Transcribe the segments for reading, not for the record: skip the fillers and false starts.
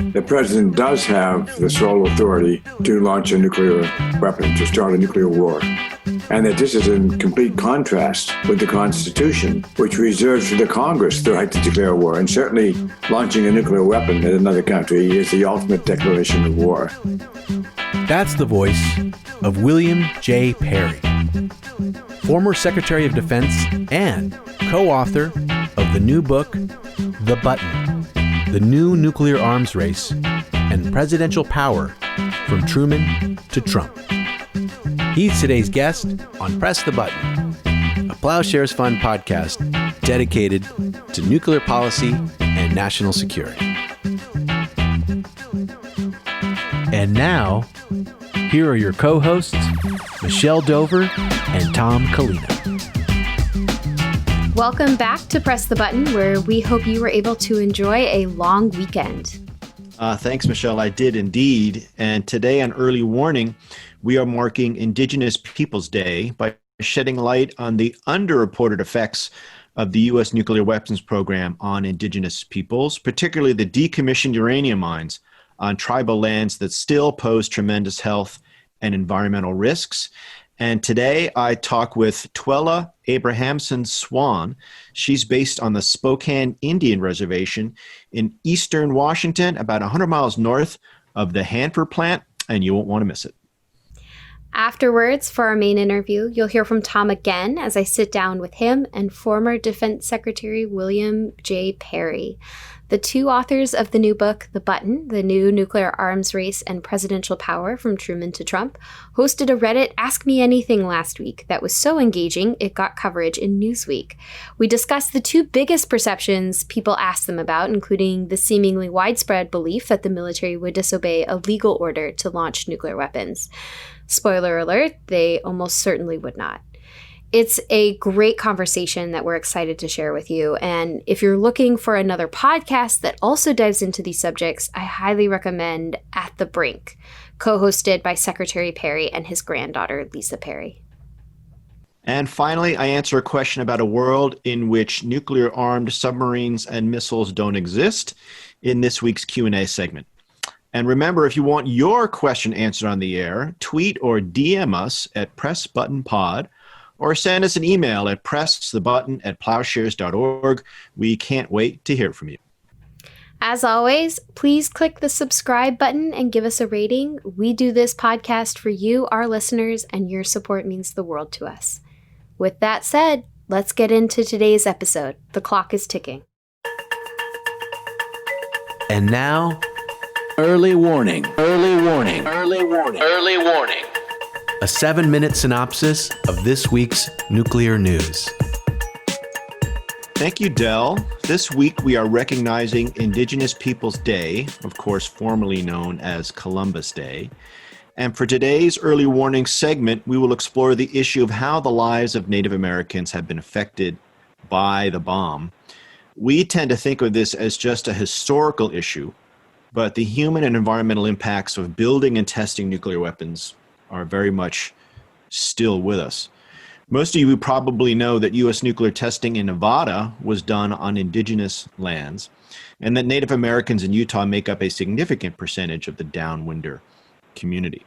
the president does have the sole authority to launch a nuclear weapon, to start a nuclear war. And that this is in complete contrast with the Constitution, which reserves for the Congress the right to declare war. And certainly launching a nuclear weapon in another country is the ultimate declaration of war. That's the voice of William J. Perry, former Secretary of Defense and co-author of the new book, The Button, The New Nuclear Arms Race and Presidential Power from Truman to Trump. He's today's guest on Press the Button, a Plowshares Fund podcast dedicated to nuclear policy and national security. And now, here are your co-hosts, Michelle Dover and Tom Collina. Welcome back to Press the Button, where we hope you were able to enjoy a long weekend. Thanks, Michelle. I did indeed. And today on Early Warning, we are marking Indigenous Peoples Day by shedding light on the underreported effects of the U.S. nuclear weapons program on Indigenous peoples, particularly the decommissioned uranium mines on tribal lands that still pose tremendous health and environmental risks. And today I talk with Twela Abrahamson-Swan. She's based on the Spokane Indian Reservation in eastern Washington, about 100 miles north of the Hanford plant, and you won't want to miss it. Afterwards, for our main interview, you'll hear from Tom again as I sit down with him and former Defense Secretary William J. Perry, the two authors of the new book, The Button, The New Nuclear Arms Race and Presidential Power from Truman to Trump, hosted a Reddit Ask Me Anything last week that was so engaging it got coverage in Newsweek. We discussed the two biggest perceptions people asked them about, including the seemingly widespread belief that the military would disobey a legal order to launch nuclear weapons. Spoiler alert, they almost certainly would not. It's a great conversation that we're excited to share with you. And if you're looking for another podcast that also dives into these subjects, I highly recommend At the Brink, co-hosted by Secretary Perry and his granddaughter, Lisa Perry. And finally, I answer a question about a world in which nuclear-armed submarines and missiles don't exist in this week's Q&A segment. And remember, if you want your question answered on the air, tweet or DM us at PressButtonPod, or send us an email at pressthebutton@plowshares.org. We can't wait to hear from you. As always, please click the subscribe button and give us a rating. We do this podcast for you, our listeners, and your support means the world to us. With that said, let's get into today's episode. The clock is ticking. And now, early warning, early warning, early warning, early warning. A 7-minute synopsis of this week's nuclear news. Thank you, Del. This week we are recognizing Indigenous Peoples Day, of course formerly known as Columbus Day. And for today's Early Warning segment, we will explore the issue of how the lives of Native Americans have been affected by the bomb. We tend to think of this as just a historical issue, but the human and environmental impacts of building and testing nuclear weapons are very much still with us. Most of you probably know that U.S. nuclear testing in Nevada was done on indigenous lands, and that Native Americans in Utah make up a significant percentage of the downwinder community.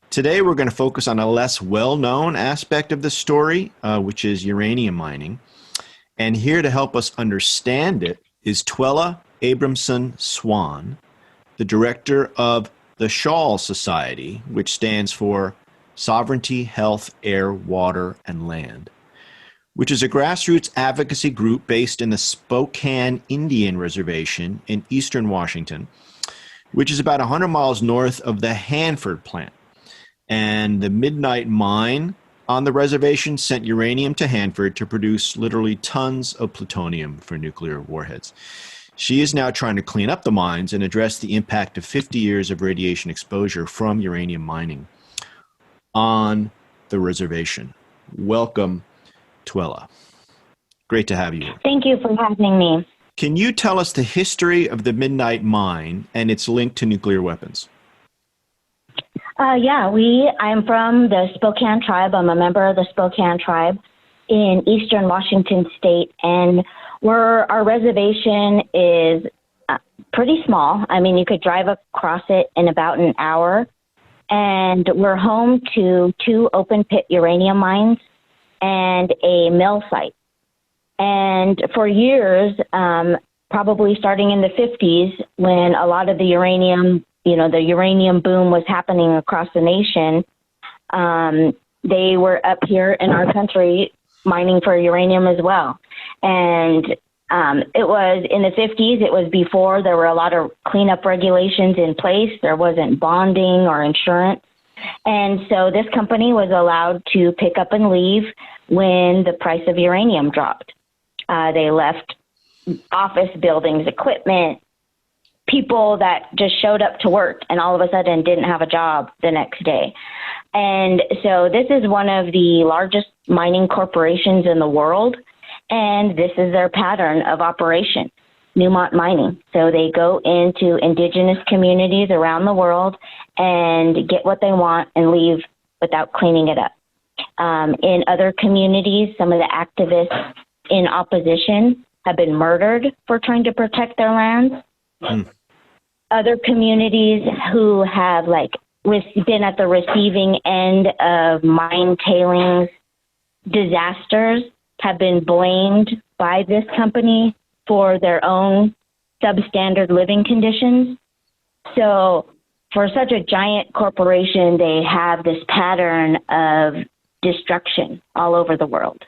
Today, we're going to focus on a less well-known aspect of the story, which is uranium mining. And here to help us understand it is Twela Abrahamson-Swan, the director of the SHAWL Society, which stands for Sovereignty, Health, Air, Water, and Land, which is a grassroots advocacy group based in the Spokane Indian Reservation in eastern Washington, which is about 100 miles north of the Hanford plant. And the Midnight Mine on the reservation sent uranium to Hanford to produce literally tons of plutonium for nuclear warheads. She is now trying to clean up the mines and address the impact of 50 years of radiation exposure from uranium mining on the reservation. Welcome, Twela. Great to have you. Thank you for having me. Can you tell us the history of the Midnight Mine and its link to nuclear weapons? I'm from the Spokane tribe. I'm a member of the Spokane tribe in eastern Washington state, and our reservation is pretty small. I mean, you could drive across it in about an hour. And we're home to 2 open pit uranium mines and a mill site. And for years, probably starting in the 50s, when a lot of the uranium boom was happening across the nation, they were up here in our country mining for uranium as well. And it was in the 50s, it was before there were a lot of cleanup regulations in place. There wasn't bonding or insurance. And so this company was allowed to pick up and leave when the price of uranium dropped. They left office buildings, equipment, people that just showed up to work and all of a sudden didn't have a job the next day. And so this is one of the largest mining corporations in the world, and this is their pattern of operation, Newmont Mining. So they go into indigenous communities around the world and get what they want and leave without cleaning it up. In other communities, some of the activists in opposition have been murdered for trying to protect their lands. Other communities who have been at the receiving end of mine tailings disasters have been blamed by this company for their own substandard living conditions. So for such a giant corporation, they have this pattern of destruction all over the world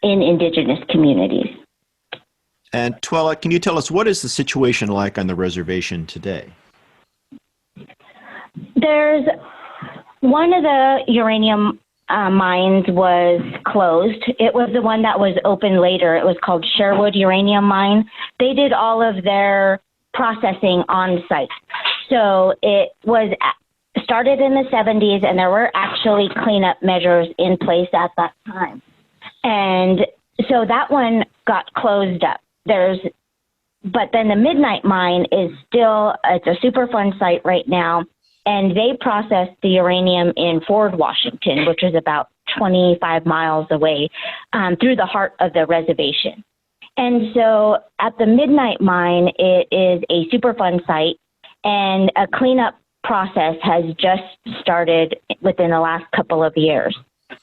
in indigenous communities. And Twela, can you tell us, what is the situation like on the reservation today? There's one of the uranium mines was closed. It was the one that was open later. It was called Sherwood Uranium Mine. They did all of their processing on site. So it was started in the 70s, and there were actually cleanup measures in place at that time. And so that one got closed up. But then the Midnight Mine is still, it's a Superfund site right now, and they process the uranium in Ford, Washington, which is about 25 miles away, through the heart of the reservation. And so at the Midnight Mine, it is a Superfund site, and a cleanup process has just started within the last couple of years.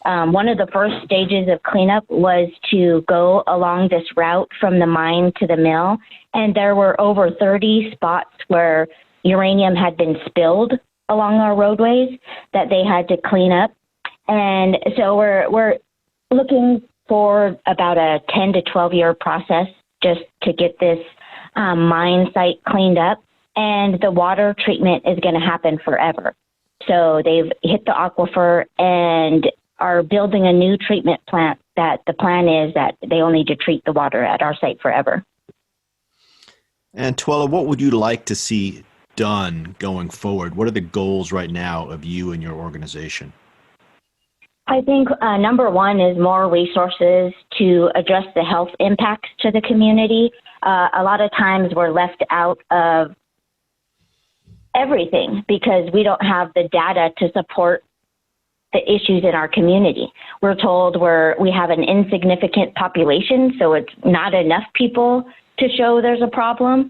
One of the first stages of cleanup was to go along this route from the mine to the mill, and there were over 30 spots where uranium had been spilled along our roadways that they had to clean up. And so we're looking for about a 10 to 12 year process just to get this mine site cleaned up, and the water treatment is going to happen forever. So they've hit the aquifer and are building a new treatment plant that the plan is that they'll need to treat the water at our site forever. And Twela, what would you like to see done going forward? What are the goals right now of you and your organization? I think number one is more resources to address the health impacts to the community. A lot of times we're left out of everything because we don't have the data to support the issues in our community. We're told we have an insignificant population, so it's not enough people to show there's a problem.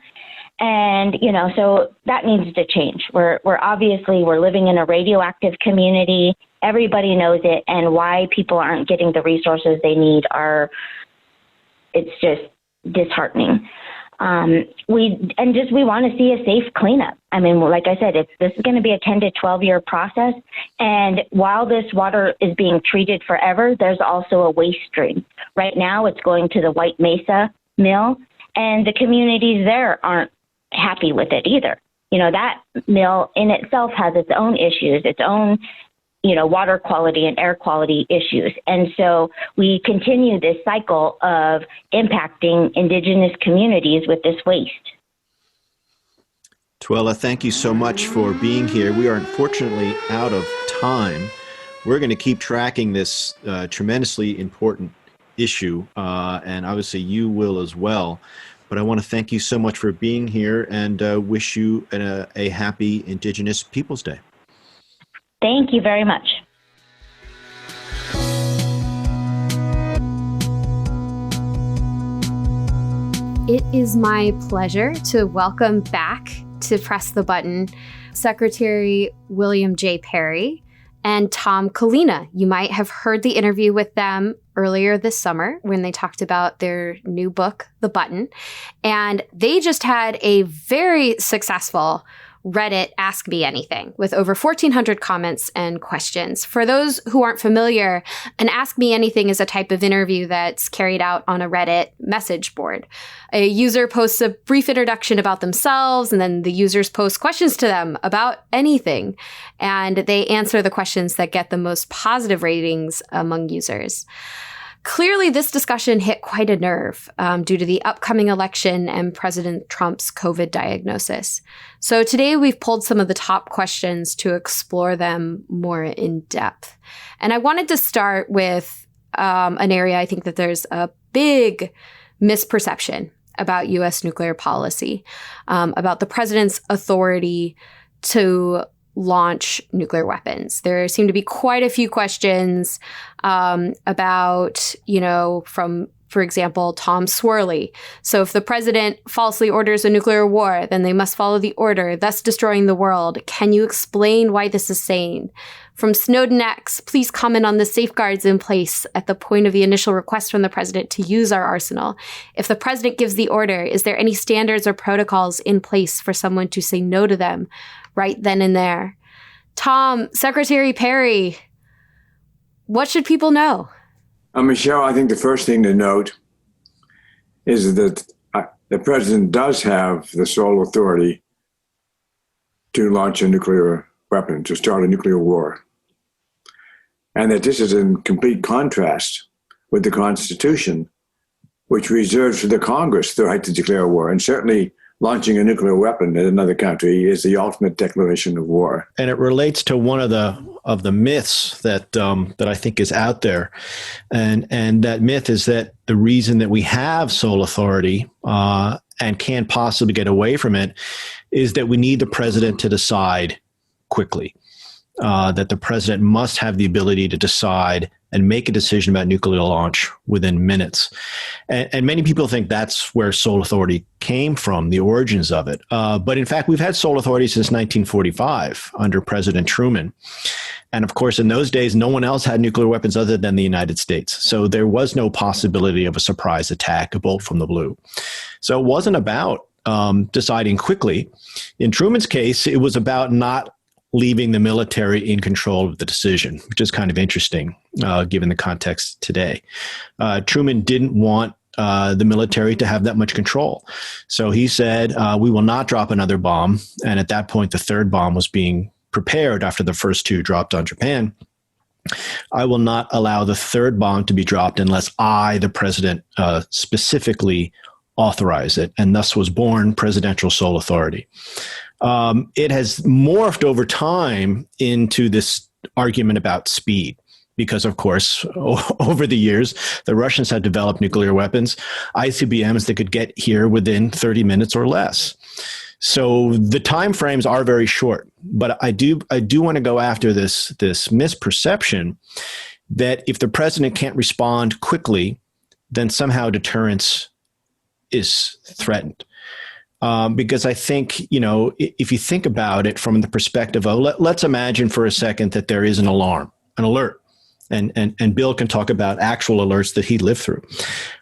And, so that needs to change. We're living in a radioactive community. Everybody knows it, and why people aren't getting the resources they need it's just disheartening. We want to see a safe cleanup. I mean, like I said, this is going to be a 10 to 12 year process. And while this water is being treated forever, there's also a waste stream. Right now, it's going to the White Mesa mill, and the communities there aren't happy with it either. That mill in itself has its own issues, its own water quality and air quality issues. And so we continue this cycle of impacting indigenous communities with this waste. Twela, thank you so much for being here. We are unfortunately out of time. We're going to keep tracking this tremendously important issue, and obviously you will as well. But I want to thank you so much for being here and wish you a happy Indigenous Peoples Day. Thank you very much. It is my pleasure to welcome back to Press the Button Secretary William J. Perry and Tom Collina. You might have heard the interview with them earlier this summer when they talked about their new book, The Button. And they just had a very successful Reddit Ask Me Anything with over 1,400 comments and questions. For those who aren't familiar, an Ask Me Anything is a type of interview that's carried out on a Reddit message board. A user posts a brief introduction about themselves, and then the users post questions to them about anything. And they answer the questions that get the most positive ratings among users. Clearly, this discussion hit quite a nerve due to the upcoming election and President Trump's COVID diagnosis. So today we've pulled some of the top questions to explore them more in depth. And I wanted to start with an area I think that there's a big misperception about U.S. nuclear policy, about the president's authority to launch nuclear weapons. There seem to be quite a few questions about, from, for example, Tom Swirly. So if the president falsely orders a nuclear war, then they must follow the order, thus destroying the world. Can you explain why this is sane? From Snowden X, please comment on the safeguards in place at the point of the initial request from the president to use our arsenal. If the president gives the order, is there any standards or protocols in place for someone to say no to them right then and there? Tom, Secretary Perry, what should people know? Michelle, I think the first thing to note is that the president does have the sole authority to launch a nuclear weapon, to start a nuclear war. And that this is in complete contrast with the Constitution, which reserves for the Congress the right to declare war. And certainly launching a nuclear weapon in another country is the ultimate declaration of war. And it relates to one of the myths that I think is out there, and that myth is that the reason that we have sole authority and can't possibly get away from it is that we need the president to decide quickly. That the president must have the ability to decide and make a decision about nuclear launch within minutes. And many people think that's where sole authority came from, the origins of it. But in fact, we've had sole authority since 1945 under President Truman. And of course, in those days, no one else had nuclear weapons other than the United States. So there was no possibility of a surprise attack, a bolt from the blue. So it wasn't about deciding quickly. In Truman's case, it was about not leaving the military in control of the decision, which is kind of interesting given the context today. Truman didn't want the military to have that much control. So he said, we will not drop another bomb. And at that point, the third bomb was being prepared after the first two dropped on Japan. I will not allow the third bomb to be dropped unless I, the president, specifically authorize it. And thus was born presidential sole authority. It has morphed over time into this argument about speed because, of course, over the years, the Russians had developed nuclear weapons, ICBMs that could get here within 30 minutes or less. So the time frames are very short. But I do want to go after this misperception that if the president can't respond quickly, then somehow deterrence is threatened. Because I think, if you think about it from the perspective of, let's imagine for a second that there is an alert, and Bill can talk about actual alerts that he lived through.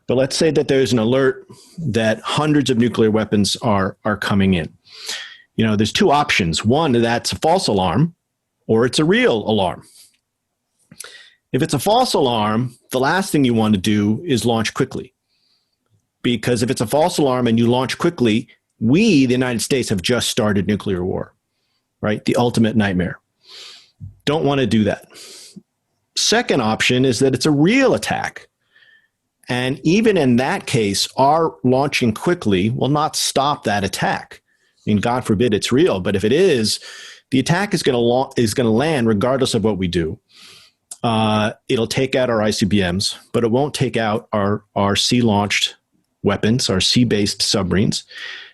But let's say that there's an alert that hundreds of nuclear weapons are coming in. There's two options. One, that's a false alarm, or it's a real alarm. If it's a false alarm, the last thing you want to do is launch quickly. Because if it's a false alarm and you launch quickly, we, the United States, have just started nuclear war, right? The ultimate nightmare. Don't want to do that. Second option is that it's a real attack. And even in that case, our launching quickly will not stop that attack. I mean, God forbid it's real, but if it is, the attack is going to land regardless of what we do. It'll take out our ICBMs, but it won't take out our sea-launched weapons, our sea-based submarines.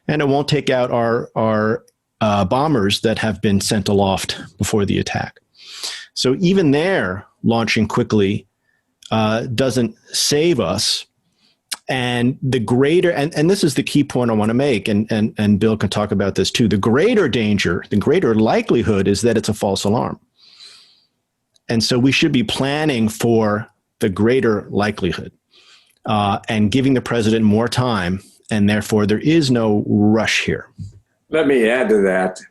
And it won't take out our bombers that have been sent aloft before the attack. So even there, launching quickly doesn't save us. And the greater, and this is the key point I want to make, and Bill can talk about this too, the greater danger, the greater likelihood is that it's a false alarm. And so we should be planning for the greater likelihood and giving the president more time, and therefore there is no rush here. Let me add to that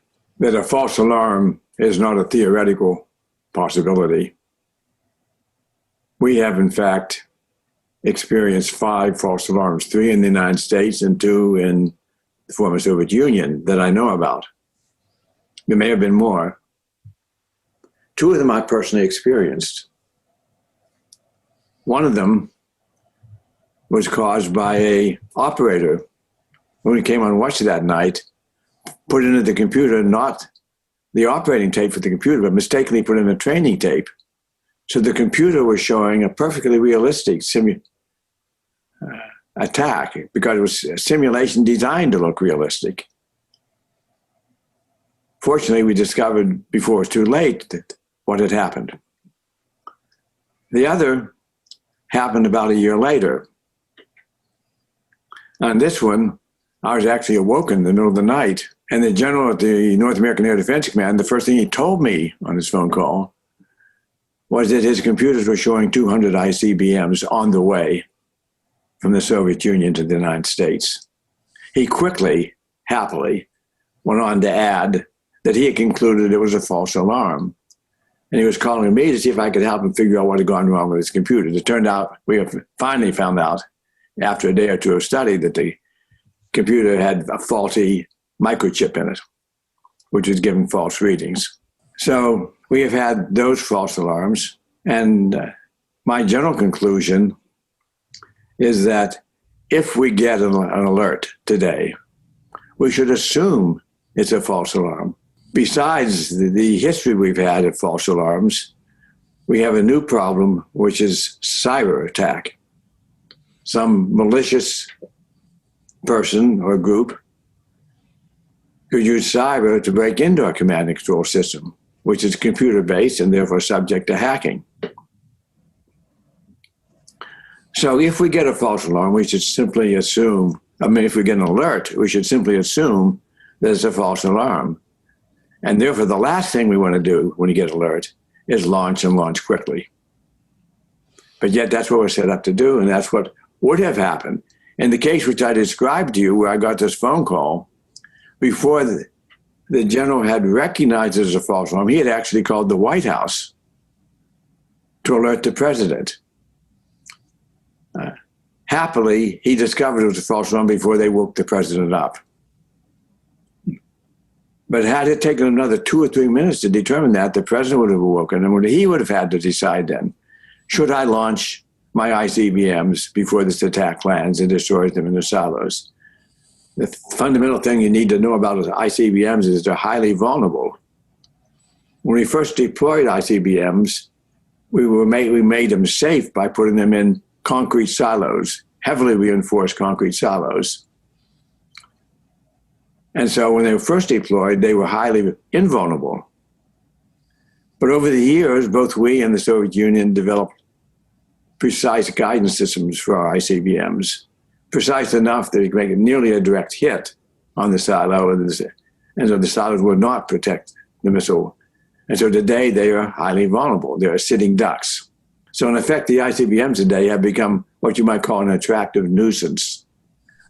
a false alarm is not a theoretical possibility. We have, in fact, experienced 5 false alarms, 3 in the United States and 2 in the former Soviet Union that I know about. There may have been more. 2 of them I personally experienced. One of them was caused by an operator when he came on watch that night, put into the computer not the operating tape for the computer, but mistakenly put in a training tape. So the computer was showing a perfectly realistic attack because it was a simulation designed to look realistic. Fortunately, we discovered before it was too late what had happened. The other happened about a year later. On this one, I was actually awoken in the middle of the night, and the general at the North American Air Defense Command, the first thing he told me on his phone call was that his computers were showing 200 ICBMs on the way from the Soviet Union to the United States. He quickly, happily, went on to add that he had concluded it was a false alarm. And he was calling me to see if I could help him figure out what had gone wrong with his computer. It turned out, we have finally found out, after a day or two of study, that the computer had a faulty microchip in it, which was giving false readings. So we have had those false alarms. And my general conclusion is that if we get an alert today, we should assume it's a false alarm. Besides the history we've had of false alarms, we have a new problem, which is cyber attack. Some malicious person or group could use cyber to break into a command and control system, which is computer-based and therefore subject to hacking. So if we get a false alarm, we should simply assume, if we get an alert, we should simply assume that it's a false alarm. And therefore, the last thing we want to do when you get an alert is launch and launch quickly. But yet that's what we're set up to do, and that's what would have happened. In the case which I described to you, where I got this phone call, before the general had recognized it as a false alarm, he had actually called the White House to alert the president. Happily, he discovered it was a false alarm before they woke the president up. But had it taken another 2 or 3 minutes to determine that, the president would have awoken, and he would have had to decide then, should I launch my ICBMs before this attack lands and destroys them in their silos? The fundamental thing you need to know about ICBMs is they're highly vulnerable. When we first deployed ICBMs, we made them safe by putting them in concrete silos, heavily reinforced concrete silos. And so when they were first deployed, they were highly invulnerable. But over the years, both we and the Soviet Union developed precise guidance systems for our ICBMs, precise enough that it could make nearly a direct hit on the silo, and so the silos would not protect the missile. And so today they are highly vulnerable. They are sitting ducks. So in effect, the ICBMs today have become what you might call an attractive nuisance.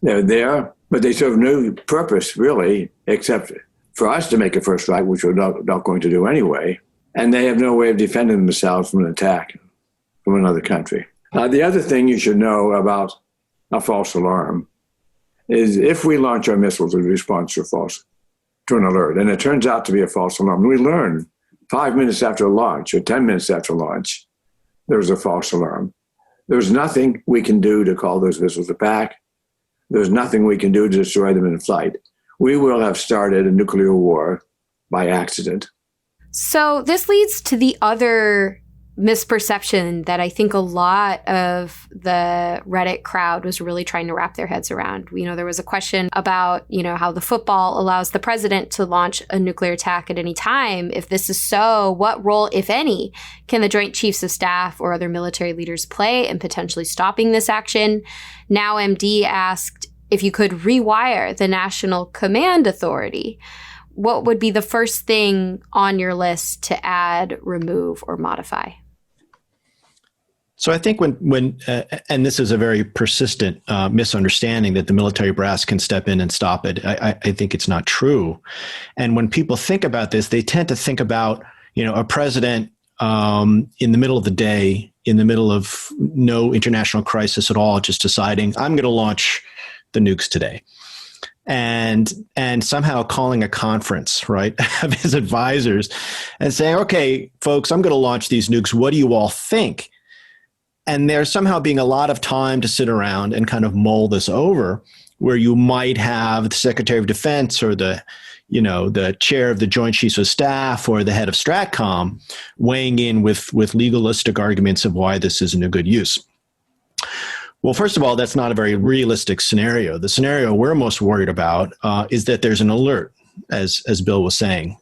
They're there, but they serve no purpose, really, except for us to make a first strike, which we're not going to do anyway. And they have no way of defending themselves from an attack from another country. The other thing you should know about a false alarm is if we launch our missiles in response to an alert, and it turns out to be a false alarm, we learn 5 minutes after launch or 10 minutes after launch, there was a false alarm. There's nothing we can do to call those missiles back. There's nothing we can do to destroy them in flight. We will have started a nuclear war by accident. So this leads to the other misperception that I think a lot of the Reddit crowd was really trying to wrap their heads around. There was a question about, how the football allows the president to launch a nuclear attack at any time. If this is so, what role, if any, can the Joint Chiefs of Staff or other military leaders play in potentially stopping this action? Now MD asked if you could rewire the National Command Authority. What would be the first thing on your list to add, remove, or modify? So I think when and this is a very persistent misunderstanding that the military brass can step in and stop it. I think it's not true. And when people think about this, they tend to think about, a president in the middle of the day, in the middle of no international crisis at all, just deciding, I'm going to launch the nukes today. And somehow calling a conference, right, of his advisors and saying, okay, folks, I'm going to launch these nukes. What do you all think? And there's somehow being a lot of time to sit around and kind of mull this over, where you might have the Secretary of Defense or the chair of the Joint Chiefs of Staff or the head of Stratcom weighing in with legalistic arguments of why this isn't a good use. Well, first of all, that's not a very realistic scenario. The scenario we're most worried about is that there's an alert, as Bill was saying.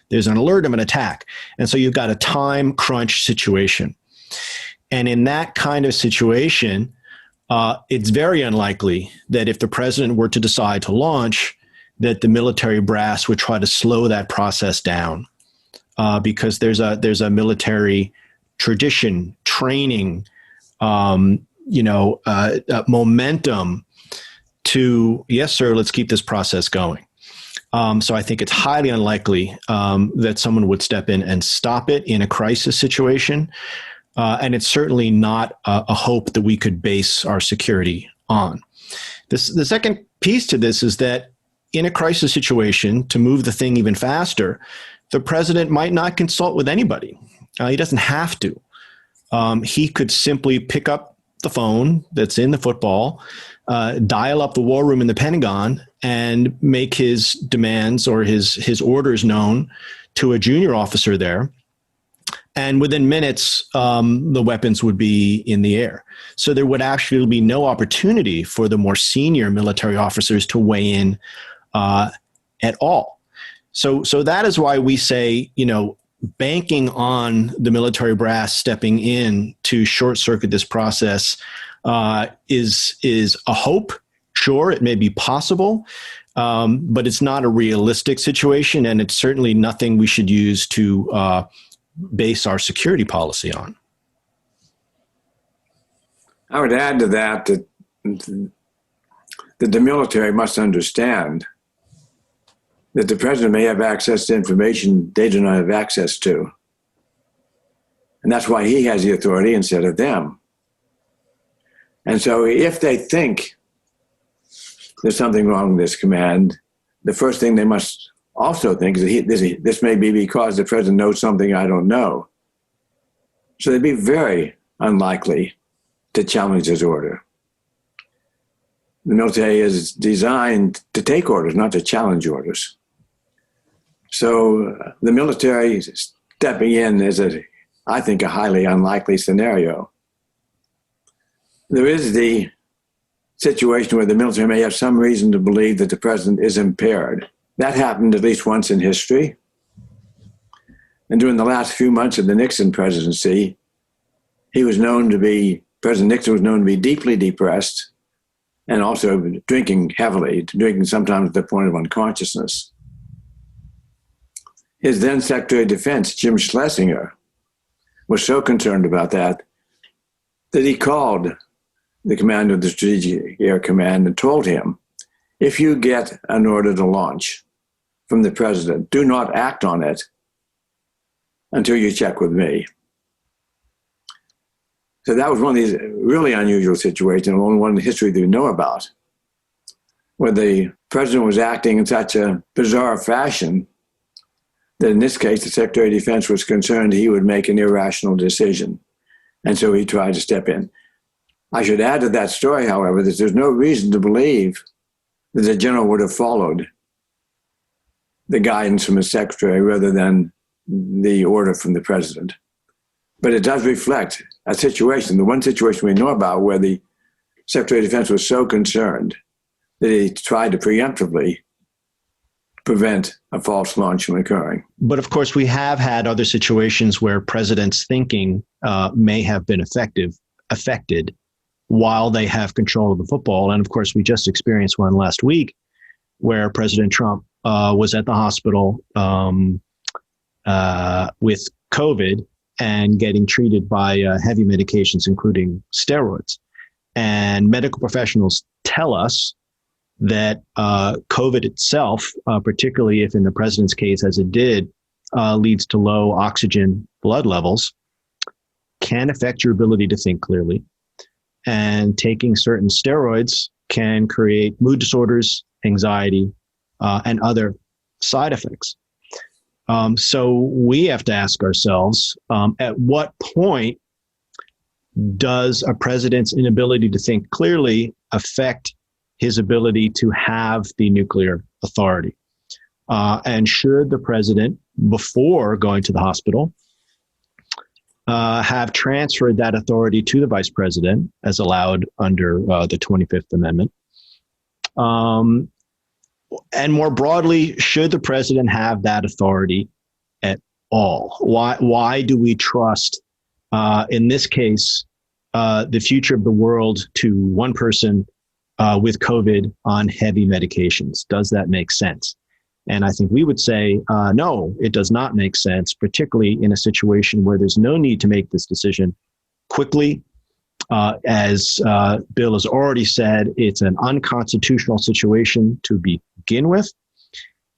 There's an alert of an attack. And so you've got a time crunch situation. And in that kind of situation, it's very unlikely that if the president were to decide to launch, that the military brass would try to slow that process down, because there's a military tradition, training, momentum to, yes, sir, let's keep this process going. So I think it's highly unlikely that someone would step in and stop it in a crisis situation. And it's certainly not a hope that we could base our security on. The second piece to this is that in a crisis situation, to move the thing even faster, the president might not consult with anybody. He doesn't have to. He could simply pick up the phone that's in the football, dial up the war room in the Pentagon, and make his demands or his orders known to a junior officer there. And within minutes, the weapons would be in the air. So there would actually be no opportunity for the more senior military officers to weigh in at all. So that is why we say, banking on the military brass stepping in to short circuit this process is a hope. Sure, it may be possible, but it's not a realistic situation, and it's certainly nothing we should use to base our security policy on. I would add to that the military must understand that the president may have access to information they do not have access to. And that's why he has the authority instead of them. And so if they think there's something wrong with this command, the first thing they must also think is that this may be because the president knows something I don't know. So they'd be very unlikely to challenge his order. The military is designed to take orders, not to challenge orders. So the military stepping in is, I think, a highly unlikely scenario. There is the situation where the military may have some reason to believe that the president is impaired. That happened at least once in history. And during the last few months of the Nixon presidency, President Nixon was known to be deeply depressed and also drinking heavily, drinking sometimes to the point of unconsciousness. His then Secretary of Defense, Jim Schlesinger, was so concerned about that he called the commander of the Strategic Air Command and told him, if you get an order to launch from the president, do not act on it until you check with me. So that was one of these really unusual situations, only one in history that we know about, where the president was acting in such a bizarre fashion that in this case, the Secretary of Defense was concerned he would make an irrational decision. And so he tried to step in. I should add to that story, however, that there's no reason to believe that the general would have followed the guidance from his secretary rather than the order from the president. But it does reflect a situation, the one situation we know about where the Secretary of Defense was so concerned that he tried to preemptively prevent a false launch from occurring. But of course, we have had other situations where presidents' thinking may have been affected while they have control of the football. And of course, we just experienced one last week where President Trump was at the hospital with COVID and getting treated by heavy medications, including steroids. And medical professionals tell us that COVID itself, particularly if in the president's case, as it did, leads to low oxygen blood levels, can affect your ability to think clearly. And taking certain steroids can create mood disorders, anxiety, and other side effects. So we have to ask ourselves, at what point does a president's inability to think clearly affect his ability to have the nuclear authority? And should the president, before going to the hospital, have transferred that authority to the vice president, as allowed under the 25th Amendment? And more broadly, should the president have that authority at all? Why do we trust, in this case, the future of the world to one person with COVID on heavy medications? Does that make sense? And I think we would say, no, it does not make sense, particularly in a situation where there's no need to make this decision quickly. As Bill has already said, it's an unconstitutional situation to begin with.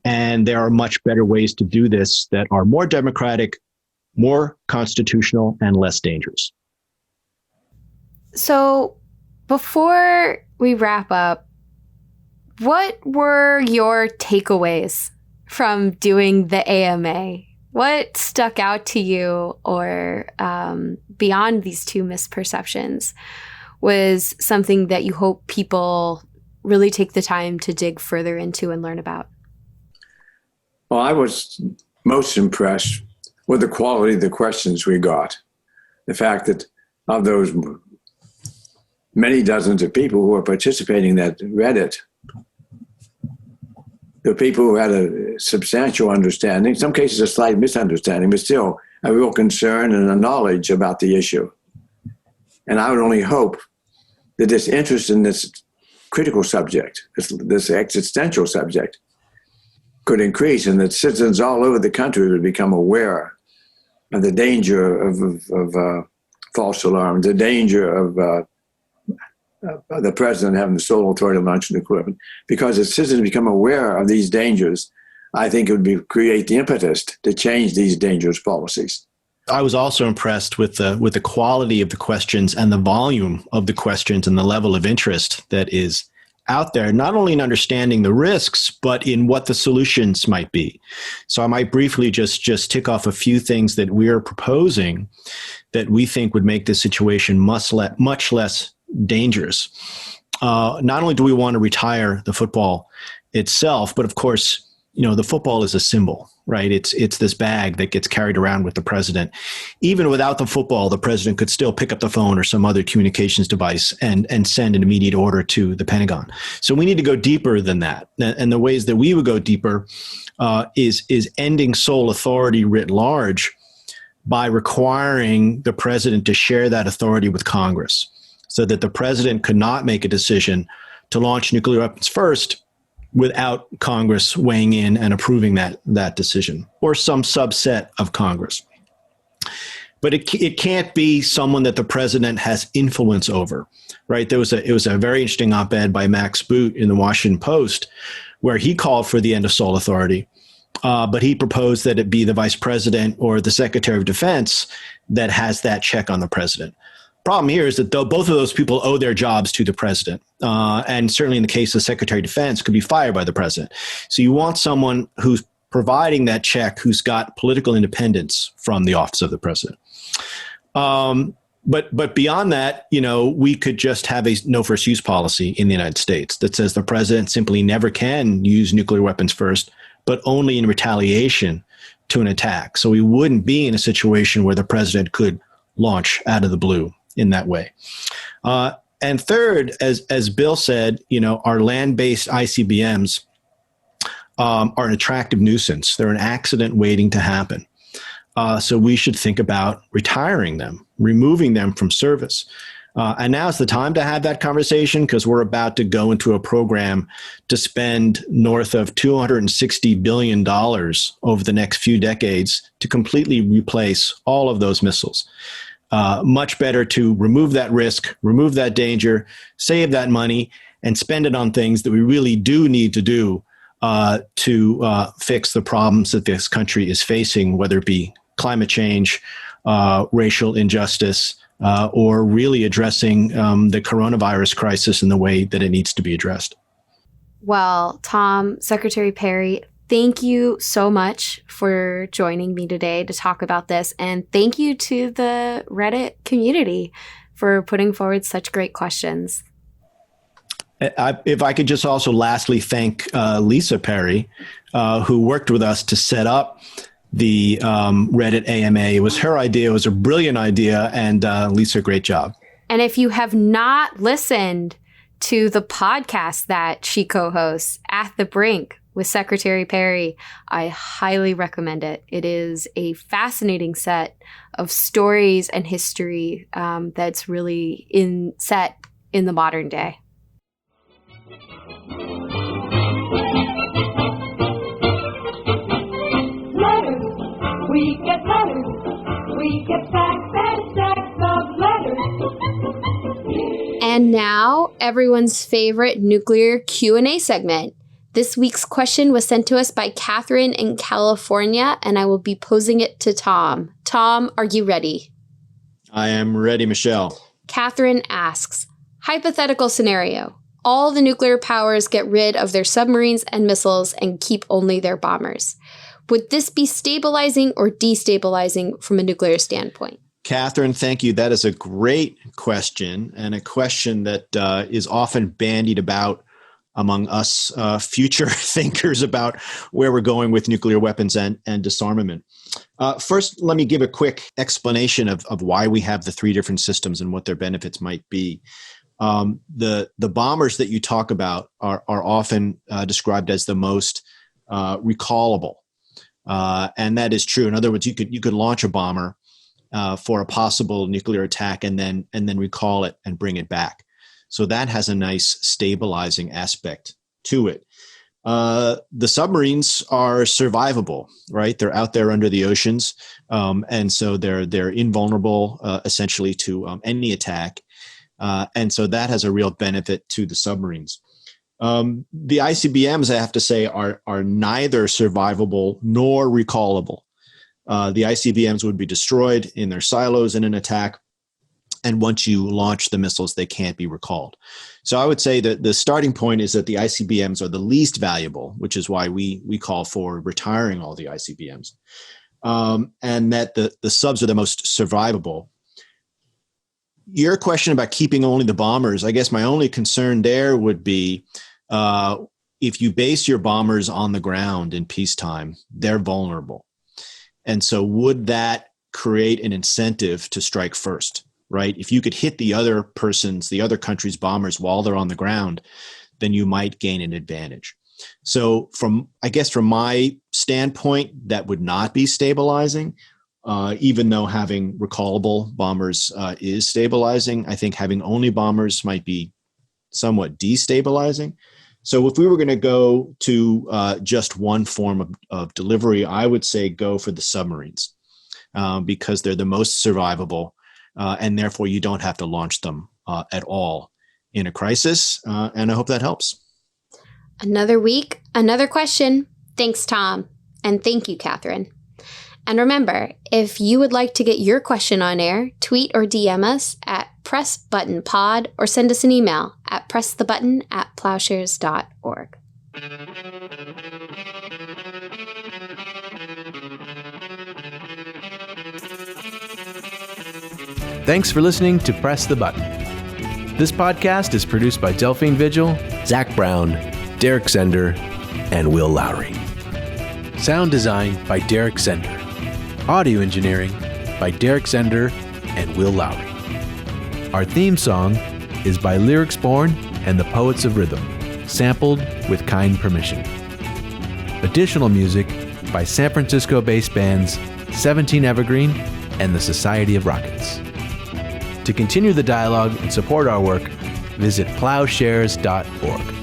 And there are much better ways to do this that are more democratic, more constitutional, and less dangerous. So before we wrap up, what were your takeaways from doing the AMA? What stuck out to you, or beyond these two misperceptions, was something that you hope people really take the time to dig further into and learn about? Well, I was most impressed with the quality of the questions we got. The fact that of those many dozens of people who were participating that read it, the people who had a substantial understanding, in some cases a slight misunderstanding, but still a real concern and a knowledge about the issue. And I would only hope that this interest in this critical subject, this existential subject, could increase, and that citizens all over the country would become aware of the danger of false alarms, the danger of the president having the sole authority to launch a nuclear weapon. Because as citizens become aware of these dangers, I think it would create the impetus to change these dangerous policies. I was also impressed with the quality of the questions and the volume of the questions and the level of interest that is out there, not only in understanding the risks, but in what the solutions might be. So I might briefly just tick off a few things that we are proposing that we think would make this situation much less dangerous. Not only do we want to retire the football itself, but of course, the football is a symbol, right? It's this bag that gets carried around with the president. Even without the football, the president could still pick up the phone or some other communications device and send an immediate order to the Pentagon. So we need to go deeper than that. And the ways that we would go deeper is ending sole authority writ large by requiring the president to share that authority with Congress, so that the president could not make a decision to launch nuclear weapons first without Congress weighing in and approving that decision, or some subset of Congress. But it can't be someone that the president has influence over, right? It was a very interesting op-ed by Max Boot in the Washington Post, where he called for the end of sole authority, but he proposed that it be the vice president or the Secretary of Defense that has that check on the president. Problem here is that both of those people owe their jobs to the president. And certainly in the case of the Secretary of Defense, could be fired by the president. So you want someone who's providing that check, who's got political independence from the office of the president. But beyond that, we could just have a no first use policy in the United States that says the president simply never can use nuclear weapons first, but only in retaliation to an attack. So we wouldn't be in a situation where the president could launch out of the blue in that way. And third, as Bill said, our land-based ICBMs are an attractive nuisance. They're an accident waiting to happen. So we should think about retiring them, removing them from service. And now's the time to have that conversation, because we're about to go into a program to spend north of $260 billion over the next few decades to completely replace all of those missiles. Much better to remove that risk, remove that danger, save that money, and spend it on things that we really do need to do to fix the problems that this country is facing, whether it be climate change, racial injustice, or really addressing the coronavirus crisis in the way that it needs to be addressed. Well, Tom, Secretary Perry, thank you so much for joining me today to talk about this. And thank you to the Reddit community for putting forward such great questions. If I could just also lastly thank Lisa Perry, who worked with us to set up the Reddit AMA. It was her idea. It was a brilliant idea. And Lisa, great job. And if you have not listened to the podcast that she co-hosts, At the Brink with Secretary Perry, I highly recommend it. It is a fascinating set of stories and history that's really set in the modern day. We get letters, we get stacks and stacks of letters. And now, everyone's favorite nuclear Q&A segment. This week's question was sent to us by Catherine in California, and I will be posing it to Tom. Tom, are you ready? I am ready, Michelle. Catherine asks, hypothetical scenario. All the nuclear powers get rid of their submarines and missiles and keep only their bombers. Would this be stabilizing or destabilizing from a nuclear standpoint? Catherine, thank you. That is a great question, and a question that is often bandied about among us future thinkers about where we're going with nuclear weapons and disarmament. First, let me give a quick explanation of why we have the three different systems and what their benefits might be. The bombers that you talk about are often described as the most recallable. And that is true. In other words, you could launch a bomber for a possible nuclear attack and then recall it and bring it back. So that has a nice stabilizing aspect to it. The submarines are survivable, right? They're out there under the oceans, and so they're invulnerable essentially to any attack. And so that has a real benefit to the submarines. The ICBMs, I have to say, are neither survivable nor recallable. The ICBMs would be destroyed in their silos in an attack, and once you launch the missiles, they can't be recalled. So I would say that the starting point is that the ICBMs are the least valuable, which is why we call for retiring all the ICBMs, and that the subs are the most survivable. Your question about keeping only the bombers, I guess my only concern there would be if you base your bombers on the ground in peacetime, they're vulnerable. And so would that create an incentive to strike first, right? If you could hit the other country's bombers while they're on the ground, then you might gain an advantage. So from my standpoint, that would not be stabilizing. Even though having recallable bombers is stabilizing, I think having only bombers might be somewhat destabilizing. So if we were going to go to just one form of delivery, I would say go for the submarines because they're the most survivable, and therefore you don't have to launch them at all in a crisis. And I hope that helps. Another week, another question. Thanks, Tom. And thank you, Catherine. And remember, if you would like to get your question on air, tweet or DM us at PressButtonPod or send us an email at pressthebutton@plowshares.org. Thanks for listening to Press the Button. This podcast is produced by Delphine Vigil, Zach Brown, Derek Zender, and Will Lowry. Sound design by Derek Zender. Audio engineering by Derek Zender and Will Lowry. Our theme song is by Lyrics Born and the Poets of Rhythm, sampled with kind permission. Additional music by San Francisco-based bands 17 Evergreen and the Society of Rockets. To continue the dialogue and support our work, visit plowshares.org.